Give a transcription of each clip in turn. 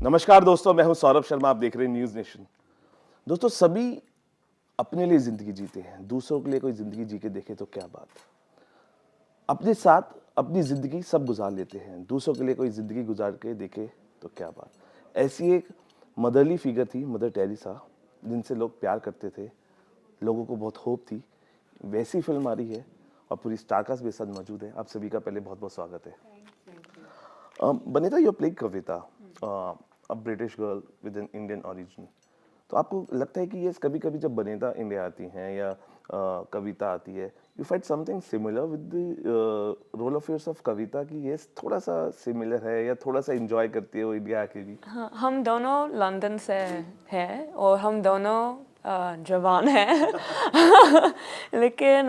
नमस्कार दोस्तों, मैं हूं सौरभ शर्मा। आप देख रहे हैं न्यूज़ नेशन। दोस्तों, सभी अपने लिए ज़िंदगी जीते हैं, दूसरों के लिए कोई ज़िंदगी जी के देखे तो क्या बात। अपने साथ अपनी ज़िंदगी सब गुजार लेते हैं, दूसरों के लिए कोई ज़िंदगी गुजार के देखे तो क्या बात। ऐसी एक मदरली फिगर थी मदर टेरेसा, जिनसे लोग प्यार करते थे, लोगों को बहुत होप थी। वैसी फिल्म आ रही है और पूरी स्टारकास्ट भी साथ मौजूद है। आप सभी का पहले बहुत बहुत स्वागत है। Banita, you play Kavita, a British girl with an Indian origin. तो आपको लगता है कि ये कभी-कभी जब बनीता इंडिया आती हैं या कविता आती है, you find something similar with the role of yours of Kavita, कि ये थोड़ा सा सिमिलर है या थोड़ा सा एंजॉय करती है वो इंडिया आके भी? हाँ, हम दोनों लंदन से हैं और हम दोनों जवान हैं लेकिन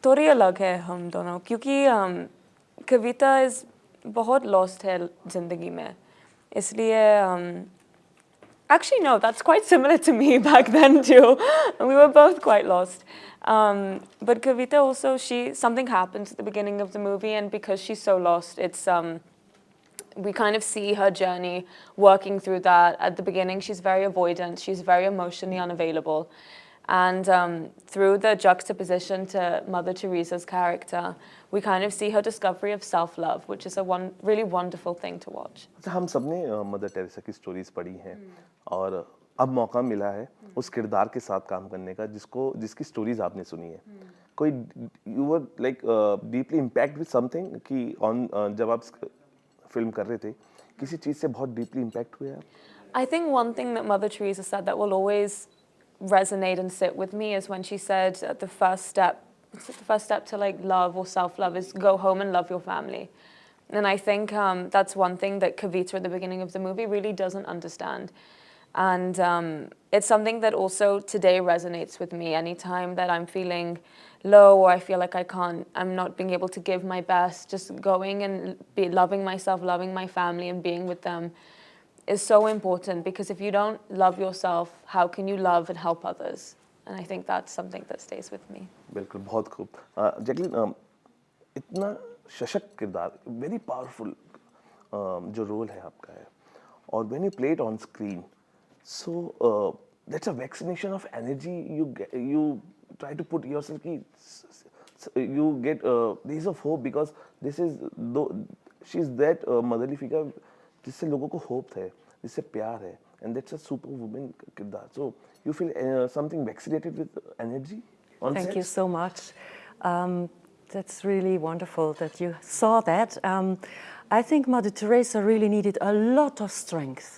थोड़ी अलग है हम दोनों, क्योंकि कविता इस बहुत लॉस्ट है ज़िंदगी में, इसलिए actually no, that's quite similar to me back then too. We were both quite lost. But Kavita also, something happens at the beginning of the movie, and because she's so lost, it's we kind of see her journey working through that. At the beginning, she's very avoidant, she's very emotionally unavailable. And through the juxtaposition to Mother Teresa's character, we kind of see her discovery of self-love, which is a really wonderful thing to watch. हम सबने mother Teresa की stories पढ़ी हैं और अब मौका मिला है उस किरदार के साथ काम करने का जिसकी स्टोरीज आपने सुनी है। कोई you were like deeply impact with something कि जब आप फिल्म कर रहे थे किसी चीज से बहुत डीपली इम्पैक्ट हुए आप? I think one thing that Mother Teresa said that will always resonate and sit with me is when she said the first step to like love or self-love is go home and love your family. And I think that's one thing that Kavita at the beginning of the movie really doesn't understand. And it's something that also today resonates with me. Anytime that I'm feeling low or I feel like I'm not being able to give my best, just going and be loving myself, loving my family and being with them is so important, because if you don't love yourself, how can you love and help others? And I think that's something that stays with me. बिल्कुल, बहुत खूब। Jacqueline, इतना सशक्त किरदार, very powerful जो role है आपका है, और when you play it on screen, so that's a vaccination of energy you try to put yourself ki you get days of hope, because this is she's that motherly figure जिससे लोगों को hope है, जिससे प्यार है, and that's a super woman किरदार. So you feel something vaccinated with energy on set? Thank you so much. That's really wonderful that you saw that. I think Mother Teresa really needed a lot of strength.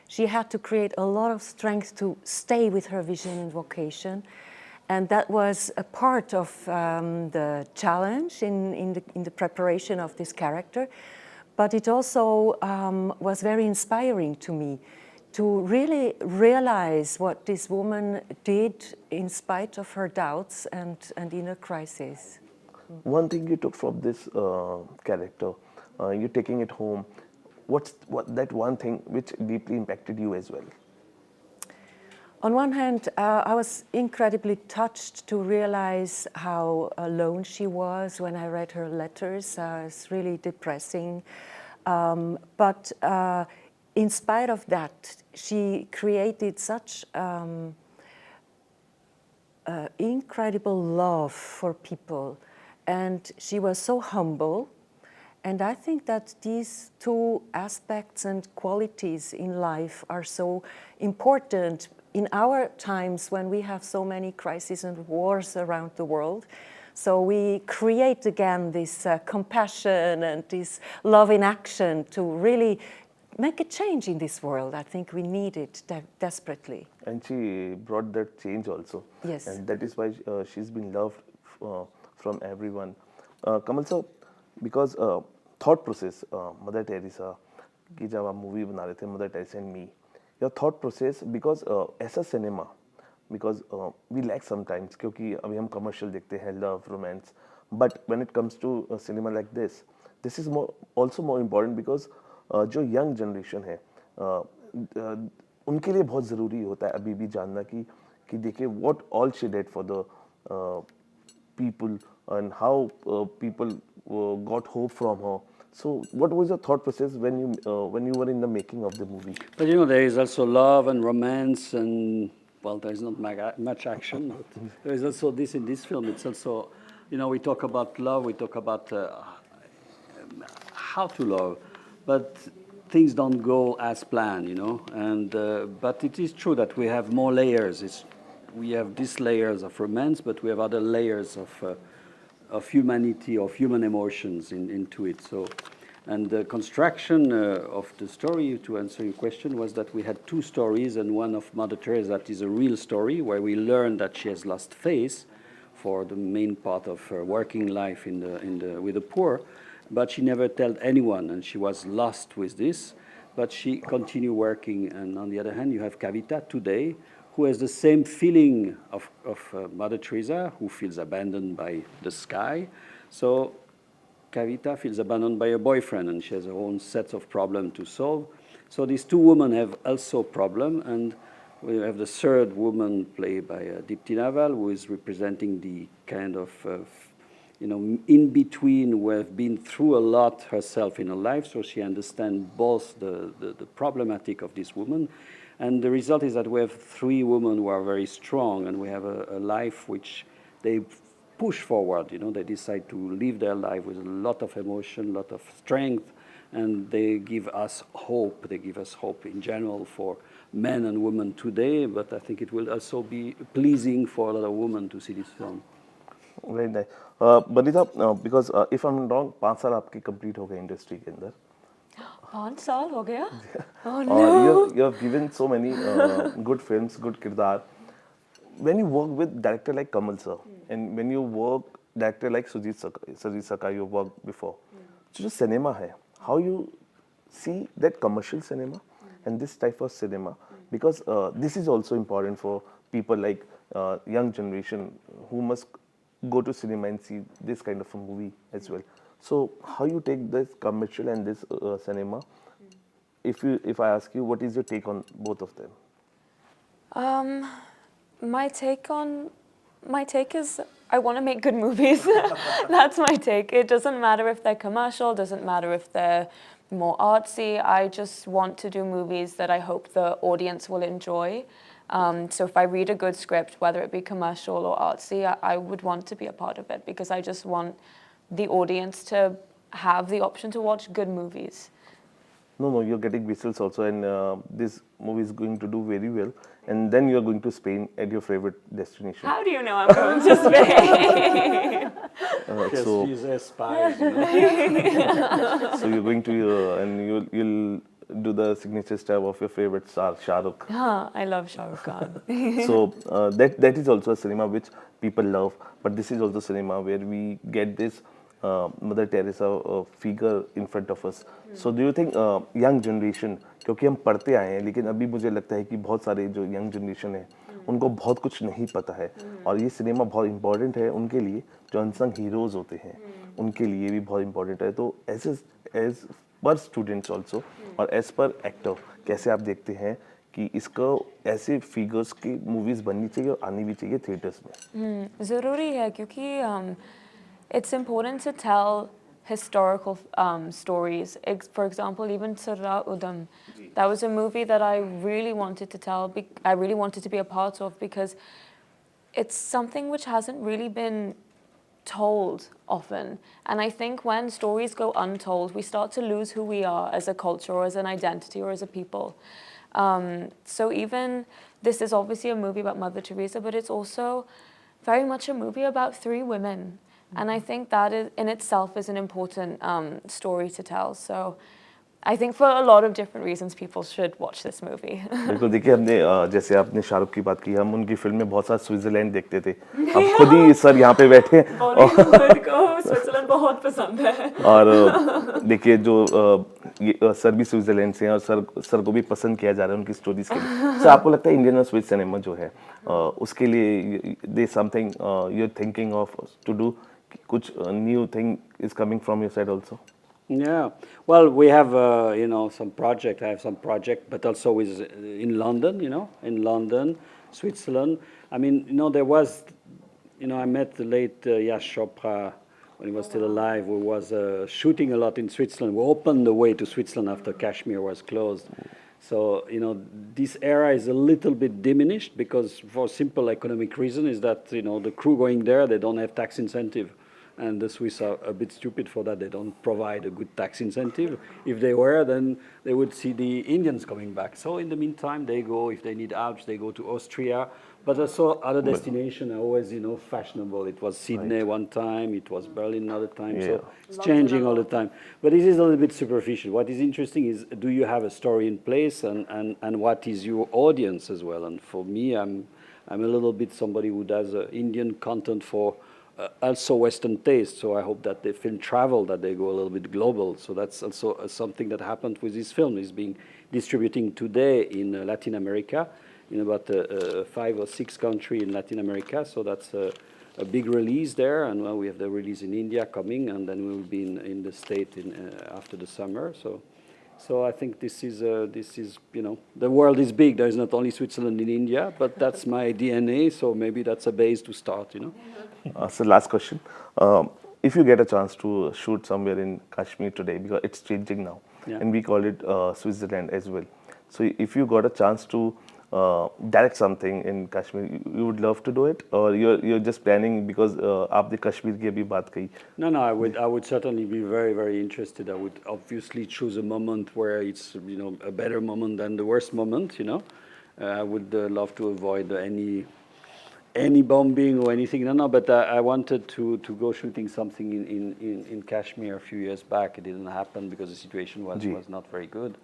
She had to create a lot of strength to stay with her vision and vocation. And that was a part of the challenge in the preparation of this character. But it also was very inspiring to me to really realize what this woman did in spite of her doubts and inner crisis. One thing you took from this character, you're taking it home. What that one thing which deeply impacted you as well? On one hand, I was incredibly touched to realize how alone she was when I read her letters. It's really depressing. But in spite of that, she created such incredible love for people. And she was so humble. And I think that these two aspects and qualities in life are so important in our times when we have so many crises and wars around the world. So we create again this compassion and this love in action to really make a change in this world. I think we need it desperately. And she brought that change also. Yes. And that is why she's been loved from everyone. Kamal sir, because thought process, Mother Teresa, कि जब आप movie बना रहे थे Mother Teresa and Me, your thought process, because as a cinema, because we lack sometimes, क्योंकि अभी हम commercial देखते हैं, love, romance, but when it comes to cinema like this is also more important, because जो young generation है उनके लिए बहुत ज़रूरी होता है अभी भी जानना कि देखिए what all she did for the people and how people got hope from her. So what was your thought process when you were in the making of the movie? But you know, there is also love and romance, and well, there is not much action, but there is also this in this film. It's also, you know, we talk about love, we talk about how to love, but things don't go as planned, you know. And but it is true that we have more layers. We have these layers of romance, but we have other layers of humanity, of human emotions into it. So, and the construction of the story, to answer your question, was that we had two stories, and one of Mother Teresa that is a real story where we learn that she has lost faith for the main part of her working life with the poor, but she never told anyone, and she was lost with this. But she continued working, and on the other hand, you have Kavita today, who has the same feeling of Mother Teresa, who feels abandoned by the sky. So Kavita feels abandoned by her boyfriend, and she has her own set of problems to solve. So these two women have also problem, and we have the third woman played by Dipti Naval, who is representing the kind of in between, who have been through a lot herself in her life, so she understands both the problematic of this woman. And the result is that we have three women who are very strong, and we have a life which they push forward. You know, they decide to live their life with a lot of emotion, a lot of strength, and they give us hope. They give us hope in general for men and women today, but I think it will also be pleasing for a lot of women to see this film. Very nice. Banita, because if I'm not wrong, 5 साल आपके complete हो गए industry के अंदर. 5 साल हो गया? Oh no. no. You have given so many good films, good kirdar. When you work with director like Kamal sir, and when you work director like Sujit Sakai, you worked before. So जो cinema है, how you see that commercial cinema and this type of cinema, because this is also important for people like young generation who must go to cinema and see this kind of a movie as well. So how you take this commercial and this cinema? If I ask you, what is your take on both of them? My take is I want to make good movies. That's my take. It doesn't matter if they're commercial, doesn't matter if they're more artsy. I just want to do movies that I hope the audience will enjoy. So if I read a good script, whether it be commercial or artsy, I would want to be a part of it because I just want the audience to have the option to watch good movies. No, you're getting whistles also, and this movie is going to do very well. And then you're going to Spain at your favorite destination. How do you know I'm going to Spain? Yes, so she's a spy. You know? so you're going to and you'll do the signature step of your favorite star, Shah Rukh. I love Shah Rukh Khan. So that is also a cinema which people love, but this is also cinema where we get this Mother Teresa figure in front of us. So do you think young generation, क्योंकि हम पढ़ते आए हैं, लेकिन अभी मुझे लगता है कि बहुत सारे जो यंग जनरेशन है उनको बहुत कुछ नहीं पता है, और ये सिनेमा बहुत इम्पोर्टेंट है उनके लिए, जो अनसंग हीरोज़ होते हैं उनके लिए भी बहुत इम्पोर्टेंट है. तो एज पर स्टूडेंट्स ऑल्सो और एज पर एक्टर कैसे आप देखते हैं कि इसको ऐसे फिगर्स की मूवीज़ बननी चाहिए और आनी भी चाहिए थिएटर्स में? ज़रूरी है क्योंकि it's important to tell historical stories. For example, even Sarra Udam, that was a movie that I really wanted to tell. I really wanted to be a part of because it's something which hasn't really been told often. And I think when stories go untold, we start to lose who we are as a culture or as an identity or as a people. So even this is obviously a movie about Mother Teresa, but it's also very much a movie about 3 women. And I think that in itself is an important story to tell. So I think for a lot of different reasons, people should watch this movie. बिल्कुल. देखिए, हमने जैसे आपने शाहरुख की बात की, हम उनकी फिल्म में बहुत सारा स्विट्जरलैंड देखते थे. अब खुद ही सर यहाँ पे बैठे बॉलीवुड को स्विट्जरलैंड बहुत पसंद है. और देखिए जो सर भी स्विट्जरलैंड से हैं और सर को भी पसंद किया जा रहा है उनकी स्टोरीज के लिए. सर आपको लगता है इंडियन और स्विस सिनेमा जो है उसके लिए they something you are thinking of to do, कुछ new thing is coming from your side also? Yeah, well, we have some project. I have some project, but also in London. In London, Switzerland. I mean, there was, I met the late Yash Chopra when he was still alive, who was shooting a lot in Switzerland. We opened the way to Switzerland after Kashmir was closed. So, you know, this era is a little bit diminished because for simple economic reason is that, you know, the crew going there, they don't have tax incentive. And the Swiss are a bit stupid for that. They don't provide a good tax incentive. If they were, then they would see the Indians coming back. So in the meantime, they go, if they need Alps, they go to Austria. But also other destinations are always, you know, fashionable. It was Sydney one time, it was Berlin another time. So it's changing all the time. But this is a little bit superficial. What is interesting is, do you have a story in place, and what is your audience as well? And for me, I'm a little bit somebody who does Indian content for also Western taste, so I hope that the film travel, that they go a little bit global. So that's also something that happened with this film. It's being distributing today in Latin America, in about 5 or 6 countries in Latin America. So that's a big release there, and well, we have the release in India coming, and then we will be in the States after the summer. So I think this is you know, the world is big. There is not only Switzerland and India, but that's my DNA. So maybe that's a base to start, you know. So last question. If you get a chance to shoot somewhere in Kashmir today, because it's changing now, and we call it Switzerland as well. So if you got a chance to direct something in Kashmir, you would love to do it, or you're just planning because आपने कश्मीर की अभी बात कही. No, I would certainly be very, very interested. I would obviously choose a moment where it's, you know, a better moment than the worst moment, you know. I would love to avoid any bombing or anything. No, but I wanted to go shooting something in Kashmir a few years back. It didn't happen because the situation was not very good.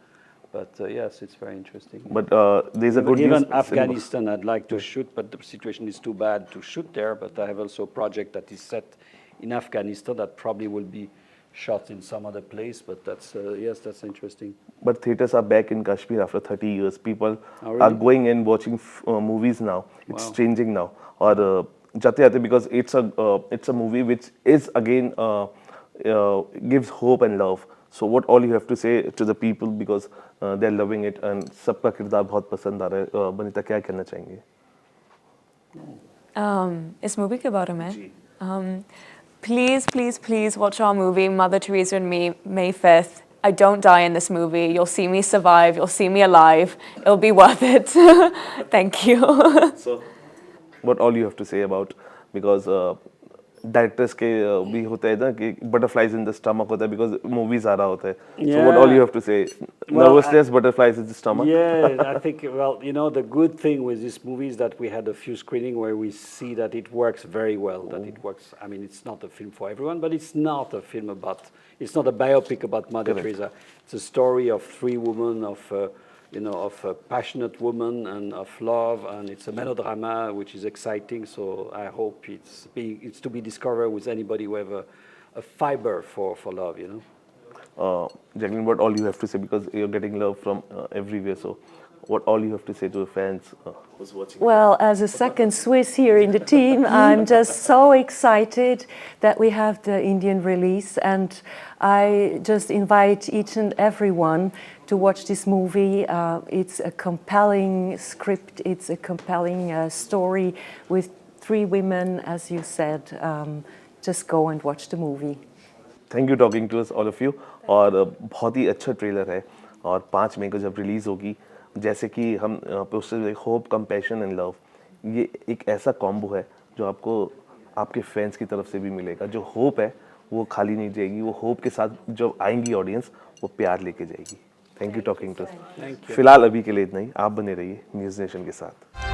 But yes, it's very interesting. But there's a good Even news. Afghanistan, I'd like to shoot, but the situation is too bad to shoot there. But I have also a project that is set in Afghanistan that probably will be shot in some other place. But that's yes, that's interesting. But theaters are back in Kashmir after 30 years. People really? are going and watching movies now. It's changing now. Or jate jate, because it's a movie which is again gives hope and love. So what all you have to say to the people, because they're loving it and सबका किरदार बहुत पसंद आ रहा है. बनीता क्या कहना चाहेंगे? इस मूवी के बारे में please watch our movie Mother Teresa and Me, May 5th. I don't die in this movie. You'll see me survive. You'll see me alive. It'll be worth it. Thank you. So what all you have to say about, because directors के भी होता है ना कि butterflies in the stomach होता है because movies आ रहा होता है. So what all you have to say? Nervousness, butterflies in the stomach. Yeah, I think, well, you know, the good thing with this movie is that we had a few screenings where we see that it works very well, that it works. I mean, it's not a film for everyone, but it's not a film about, it's not a biopic about Mother Teresa. It's a story of 3 women, you know, of a passionate woman and of love, and it's a melodrama which is exciting. So I hope it's to be discovered with anybody who have a fiber for love, you know. Jacqueline, what all you have to say, because you're getting love from everywhere. So what all you have to say to the fans who's watching? Well, as a second Swiss here in the team, I'm just so excited that we have the Indian release, and I just invite each and everyone to watch this movie. It's a compelling script, it's a compelling story with 3 women, as you said. Just go and watch the movie. Thank you talking to us, all of you. और बहुत ही अच्छा trailer है, और 5 मई को जब release होगी, जैसे कि हम poster hope, compassion and love, ये एक ऐसा कॉम्बो है जो आपको आपके फैंस की तरफ से भी मिलेगा. जो होप है वो खाली नहीं जाएगी, वो होप के साथ जब आएंगी ऑडियंस, वो प्यार लेके जाएगी. Thank you talking to us. फिलहाल अभी के लिए इतना ही. आप बने रहिए न्यूज़ नेशन के साथ.